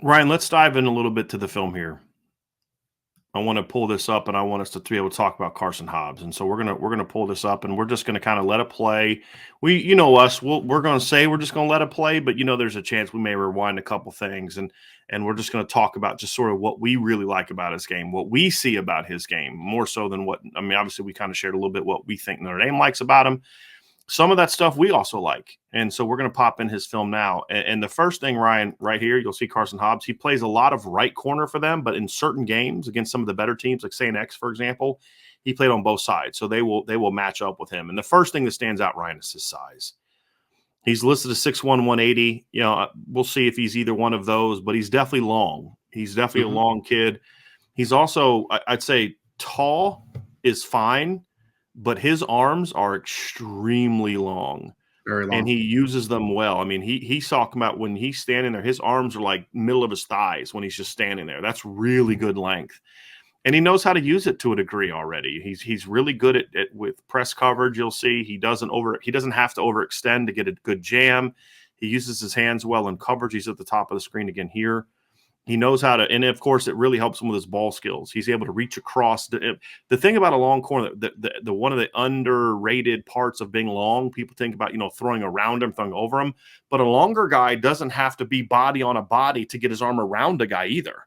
Ryan, let's dive in a little bit to the film here. I want to pull this up, and I want us to be able to talk about Karson Hobbs. And so we're gonna pull this up, and we're just gonna kind of let it play. You know us, we're gonna say we're just gonna let it play, but there's a chance we may rewind a couple things, and we're just gonna talk about just sort of what we really like about his game, what we see about his game, more so than obviously we kind of shared a little bit what we think Notre Dame likes about him. Some of that stuff we also like. And so we're going to pop in his film now. And the first thing, Ryan, right here, you'll see Karson Hobbs. He plays a lot of right corner for them, but in certain games against some of the better teams, like St. X, for example, he played on both sides. So they will match up with him. And the first thing that stands out, Ryan, is his size. He's listed as 6'1", 180. We'll see if he's either one of those, but he's definitely long. He's definitely a long kid. He's also, I'd say, tall is fine, but his arms are extremely long. Very long. And he uses them well. I mean, he's talking about when he's standing there, his arms are like middle of his thighs when he's just standing there. That's really good length. And he knows how to use it to a degree already. He's really good at with press coverage. You'll see he doesn't have to overextend to get a good jam. He uses his hands well in coverage. He's at the top of the screen again here. He knows how to, and of course, it really helps him with his ball skills. He's able to reach across. The thing about a long corner, the one of the underrated parts of being long, people think about, throwing around him, throwing over him, but a longer guy doesn't have to be body on a body to get his arm around a guy either.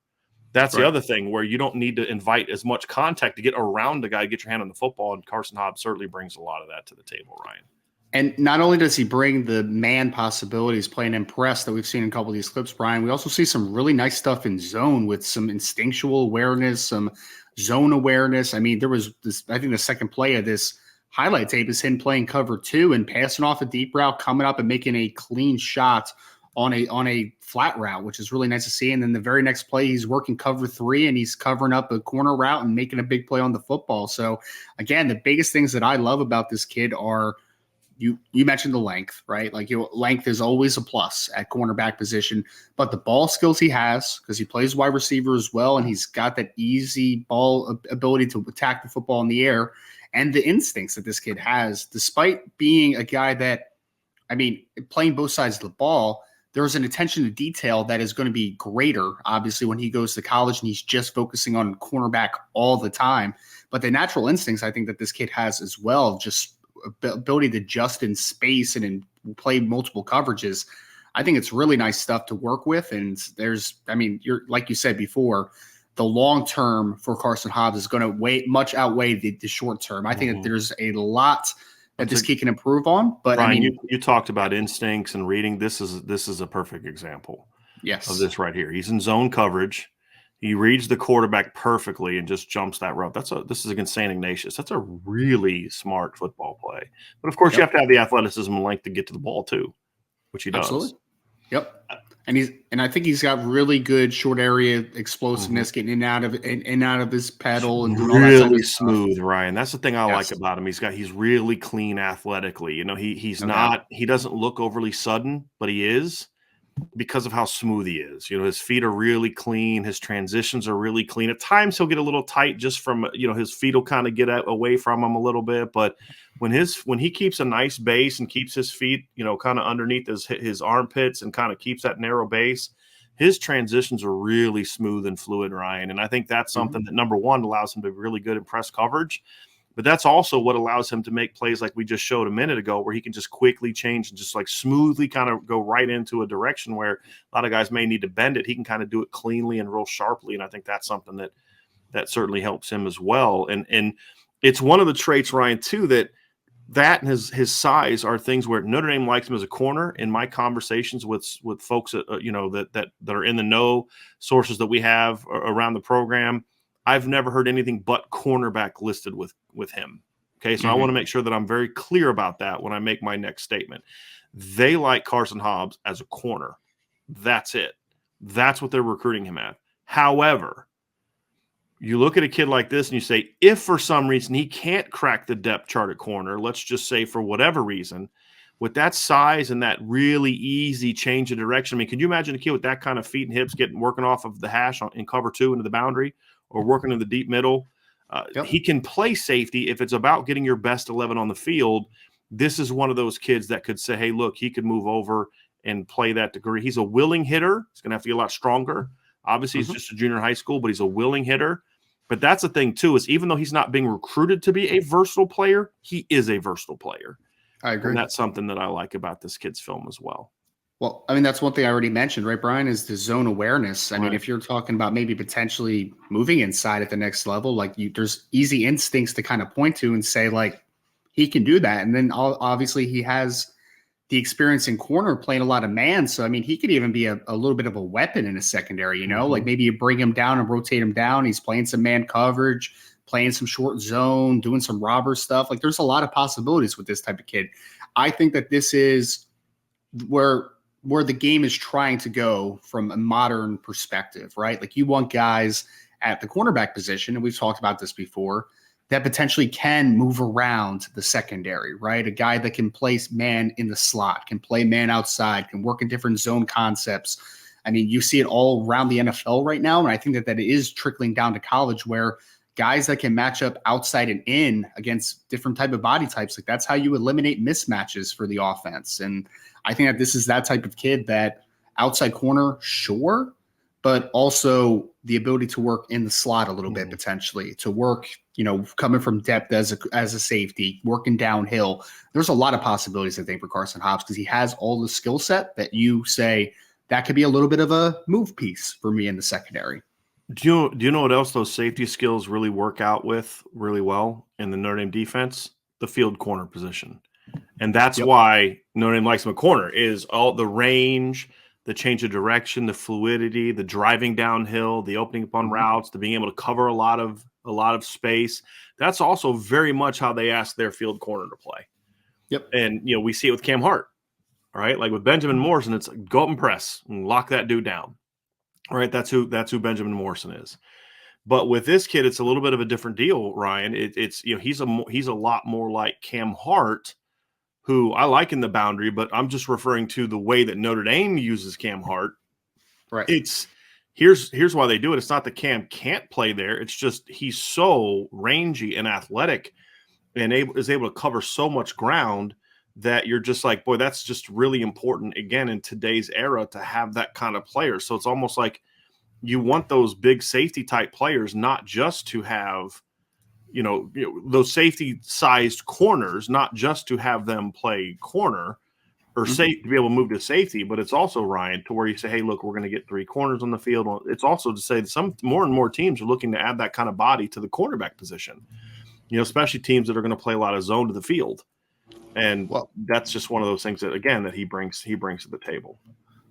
That's right. The other thing where you don't need to invite as much contact to get around the guy, get your hand on the football, and Karson Hobbs certainly brings a lot of that to the table, Ryan. And not only does he bring the man possibilities, playing impress that we've seen in a couple of these clips, Brian, we also see some really nice stuff in zone with some instinctual awareness, some zone awareness. I mean, there was this, I think the second play of this highlight tape is him playing cover 2 and passing off a deep route, coming up and making a clean shot on a flat route, which is really nice to see. And then the very next play, he's working cover 3 and he's covering up a corner route and making a big play on the football. So again, the biggest things that I love about this kid are, You mentioned the length, right? Like length is always a plus at cornerback position, but the ball skills he has, because he plays wide receiver as well, and he's got that easy ball ability to attack the football in the air, and the instincts that this kid has, despite being a guy that, playing both sides of the ball, there's an attention to detail that is going to be greater, obviously, when he goes to college and he's just focusing on cornerback all the time. But the natural instincts I think that this kid has as well, just ability to adjust in space and play multiple coverages. I think it's really nice stuff to work with. And you're like you said before, the long term for Karson Hobbs is going to much outweigh the short term. I think that there's a lot that this kid can improve on. But Brian, you talked about instincts and reading. This is a perfect example of this right here. He's in zone coverage. He reads the quarterback perfectly and just jumps that route. This is against St. Ignatius. That's a really smart football play. But of course, you have to have the athleticism and length to get to the ball too, which he does. Absolutely. Yep. And I think he's got really good short area explosiveness, getting in and out of his pedal and doing all that really smooth, Ryan. That's the thing I like about him. He's really clean athletically. He doesn't look overly sudden, but he is, because of how smooth he is. His feet are really clean. His transitions are really clean. At times he'll get a little tight just from, his feet will kind of get away from him a little bit. But when he keeps a nice base and keeps his feet, kind of underneath his armpits and kind of keeps that narrow base, his transitions are really smooth and fluid, Ryan. And I think that's something that, number one, allows him to be really good in press coverage. But that's also what allows him to make plays like we just showed a minute ago, where he can just quickly change and just like smoothly kind of go right into a direction where a lot of guys may need to bend it. He can kind of do it cleanly and real sharply. And I think that's something that certainly helps him as well. And it's one of the traits, Ryan, too, that and his size are things where Notre Dame likes him as a corner. In my conversations with folks that are in the know, sources that we have around the program, I've never heard anything but cornerback listed with him. Okay, so I want to make sure that I'm very clear about that when I make my next statement. They like Karson Hobbs as a corner. That's it. That's what they're recruiting him at. However, you look at a kid like this and you say, if for some reason he can't crack the depth chart at corner, let's just say for whatever reason, with that size and that really easy change of direction, could you imagine a kid with that kind of feet and hips working off of the hash in cover 2 into the boundary, or working in the deep middle? He can play safety if it's about getting your best 11 on the field. This is one of those kids that could say, hey, look, he could move over and play that degree. He's a willing hitter. He's going to have to get a lot stronger. Obviously, he's just a junior in high school, but he's a willing hitter. But that's the thing, too, is even though he's not being recruited to be a versatile player, he is a versatile player. I agree. And that's something that I like about this kid's film as well. Well, I mean, that's one thing I already mentioned, right, Brian, is the zone awareness. I mean, if you're talking about maybe potentially moving inside at the next level, like there's easy instincts to kind of point to and say, like, he can do that. And then obviously he has the experience in corner playing a lot of man. So, I mean, he could even be a little bit of a weapon in a secondary, like maybe you bring him down and rotate him down. He's playing some man coverage, playing some short zone, doing some robber stuff. Like there's a lot of possibilities with this type of kid. I think that this is where the game is trying to go from a modern perspective, right? Like you want guys at the cornerback position, and we've talked about this before, that potentially can move around the secondary, right? A guy that can place man in the slot, can play man outside, can work in different zone concepts. I mean, you see it all around the NFL right now, and I think that is trickling down to college where guys that can match up outside and in against different type of body types, like that's how you eliminate mismatches for the offense. And I think that this is that type of kid that outside corner, sure, but also the ability to work in the slot a little bit potentially, to work, coming from depth as a safety, working downhill. There's a lot of possibilities, I think, for Karson Hobbs because he has all the skill set that you say that could be a little bit of a move piece for me in the secondary. Do you know what else those safety skills really work out with really well in the Notre Dame defense? The field corner position. And that's why Notre Dame likes him a corner is all the range, the change of direction, the fluidity, the driving downhill, the opening up on routes, the being able to cover a lot of space. That's also very much how they ask their field corner to play. Yep. And we see it with Cam Hart, right? Like with Benjamin Morrison, it's like, go up and press and lock that dude down. All right, that's who Benjamin Morrison is. But with this kid, it's a little bit of a different deal, Ryan. It's he's a lot more like Cam Hart, who I like in the boundary, but I'm just referring to the way that Notre Dame uses Cam Hart. Right. Here's why they do it. It's not that Cam can't play there. It's just he's so rangy and athletic and is able to cover so much ground that you're just like, boy, that's just really important, again, in today's era to have that kind of player. So it's almost like you want those big safety type players, not just to have, those safety sized corners, not just to have them play corner or to be able to move to safety, but it's also, Ryan, to where you say, hey, look, we're going to get 3 corners on the field. It's also to say that some more and more teams are looking to add that kind of body to the cornerback position, especially teams that are going to play a lot of zone to the field. And that's just one of those things that, again, that he brings to the table.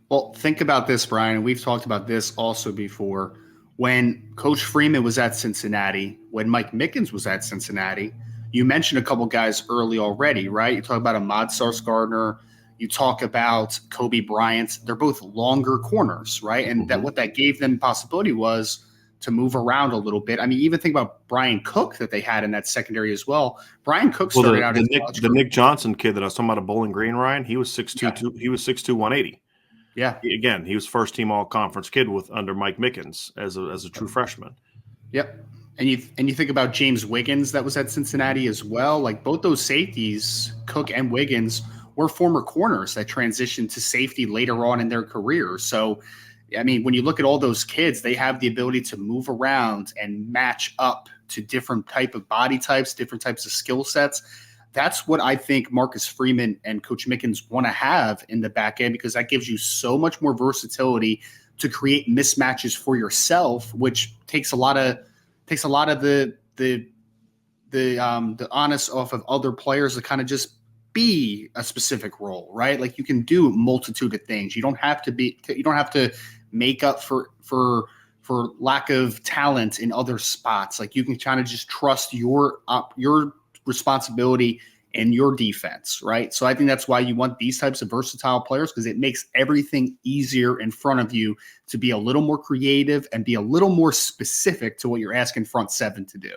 Well, think about this, Brian. We've talked about this also before. When Coach Freeman was at Cincinnati, when Mike Mickens was at Cincinnati, you mentioned a couple guys early already, right? You talk about Ahmad Sarsgaardner. You talk about Kobe Bryant. They're both longer corners, right? And that what that gave them possibility was to move around a little bit. I mean, even think about Brian Cook that they had in that secondary as well. Brian Cook started out as the Nick Johnson kid that I was talking about at Bowling Green, Ryan. He was 6'2", he was 6'2", 180. Yeah. Again, he was first team all conference kid under Mike Mickens as a true freshman. Yep. And you think about James Wiggins that was at Cincinnati as well. Like both those safeties, Cook and Wiggins, were former corners that transitioned to safety later on in their careers. So, I mean, when you look at all those kids, they have the ability to move around and match up to different type of body types, different types of skill sets. That's what I think Marcus Freeman and Coach Mickens want to have in the back end, because that gives you so much more versatility to create mismatches for yourself, which takes a lot of the onus off of other players to kind of just be a specific role, right? Like you can do a multitude of things. You don't have to make up for lack of talent in other spots. Like you can kind of just trust your responsibility and your defense, right? So I think that's why you want these types of versatile players, because it makes everything easier in front of you to be a little more creative and be a little more specific to what you're asking front seven to do.